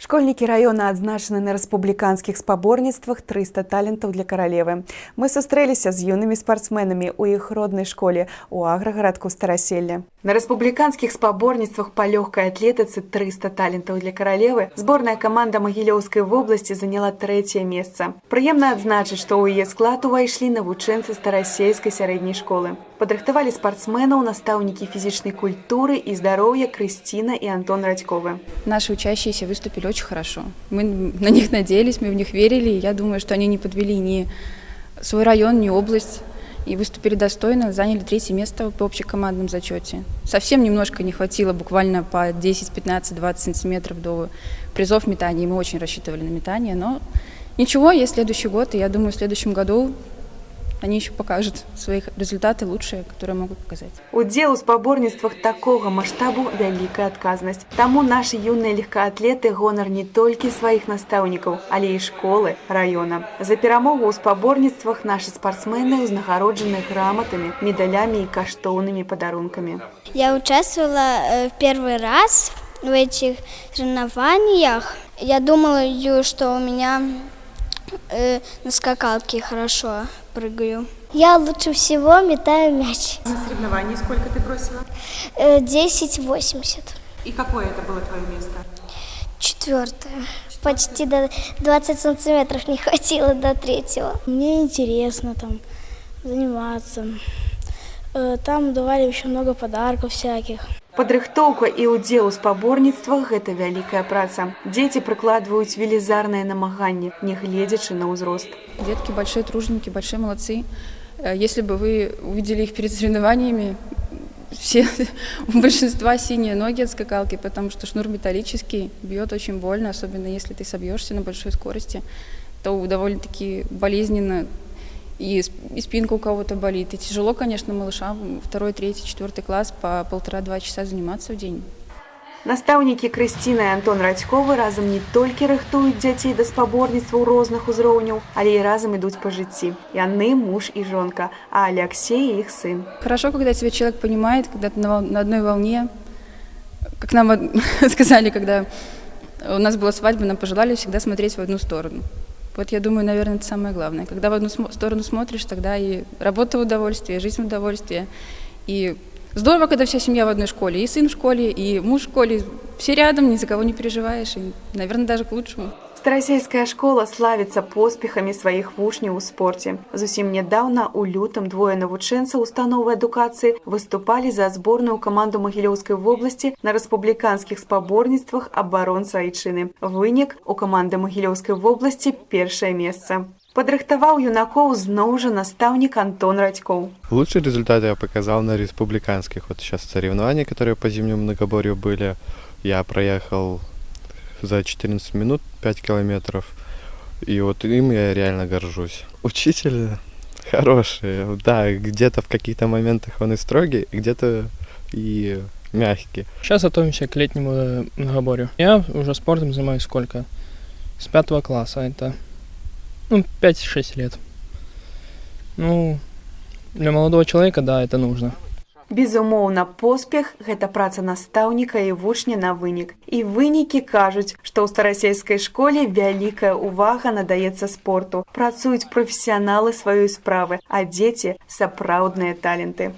Школьники района адзначаны на рэспубліканскіх спаборніцтвах 300 талентаў для каралевы. Мы сустрэліся з юнымі спартсменамі ў іх роднай школе у аграгарадку Стараселле. На рэспубліканскіх спаборніцтвах па лёгкай атлетыцы 300 талентаў для каралевы зборная каманда Магілёўскай вобласці заняла 3-е месца. Прыемна адзначыць, што ў яе склад увайшлі навучэнцы Старасельскай сярэдняй школы. Падрыхтавалі спортсменаў настаўнікі фізічнай культуры и здоровья Кристина и Антон Радьковы. Наши учащиеся выступили очень хорошо. Мы на них надеялись, мы в них верили. Я думаю, что они не подвели ни свой район, ни область. И выступили достойно, заняли 3-е место по общекомандном зачете. Совсем немножко не хватило, буквально по 10, 15, 20 сантиметров до призов метания. И мы очень рассчитывали на метание. Но ничего, есть следующий год. И я думаю, в следующем году они еще покажут свои результаты лучшие, которые могут показать. Удзел у спаборніцтвах такого масштабу – вялікая адказнасць. Таму наши юные легкоатлеты гонар не толькі сваіх настаўнікаў, але і школы района. За перамогу ў спаборніцтвах наши спортсмены узнагароджаны грамотами, медалями и каштоўными подарунками. Я участвовала в первый раз в этих соревнованиях. Я думала, что у меня на скакалке хорошо прыгаю. Я лучше всего метаю мяч. На соревновании сколько ты бросила? 10,80. И какое это было твое место? 4-е. Почти до 20 сантиметров не хватило до 3-го. Мне интересно там заниматься. Там давали еще много подарков всяких. Падрыхтоўка і ўдзел у спаборніцтвах – гэта вялікая праца. Дзеці прыкладваюць велізарнае намаганне, не гледзячы на ўзрост. Детки большие труженики, большие молодцы. Если бы вы увидели их перед соревнованиями, у большинства синие ноги от скакалки, потому что шнур металлический, бьет очень больно, особенно если ты собьешься на большой скорости, то довольно-таки болезненно. И спинка у кого-то болит. И тяжело, конечно, малышам 2-й, 3-й, 4-й класс по 1,5-2 часа заниматься в день. Настаўнікі Крысціна і Антон Радьковы разам не толькі рыхтуюць дзяцей да спаборніцтваў розных узроўняў, але і разам ідуць па жыцці. Яны муж і жонка, а Алексей – их сын. Хорошо, когда тебя человек понимает, когда ты на одной волне. Как нам сказали, когда у нас была свадьба, нам пожелали всегда смотреть в одну сторону. Вот я думаю, наверное, это самое главное. Когда в одну сторону смотришь, тогда и работа в удовольствие, и жизнь в удовольствие. И здорово, когда вся семья в одной школе, и сын в школе, и муж в школе. Все рядом, ни за кого не переживаешь, и, наверное, даже к лучшему. Старасельская школа славіцца поспехамі сваіх вучняў у спорце. Зусім нядаўна, у лютым, двое навучэнцаў установы адукацыі выступалі за зборную каманду Магілёўскай вобласці на рэспубліканскіх спаборніцтвах абаронца айчыны. Вынік у каманды Магілёўскай вобласці 1-е месца. Падрыхтаваў юнакоў зноў жа настаўнік Антон Радьков. Лучший результат я показал на республиканских. Вот сейчас соревнования, которые по зимнему многоборью были, я проехал за 14 минут 5 километров. И вот им я реально горжусь. Учитель хороший, да, где-то в каких-то моментах он и строгий, где-то и мягкий. Сейчас готовимся к летнему многоборью. Я уже спортом занимаюсь сколько? С 5 класса, это 5-6 лет. Для молодого человека, да, это нужно. Безумоўна, поспех – гэта праца настаўніка і вучня на вынік. І вынікі кажуць, што ў старасельскай школе вялікая увага надаецца спорту. Працуюць прафесіяналы сваёй справы, а дзеці – сапраўдныя таленты.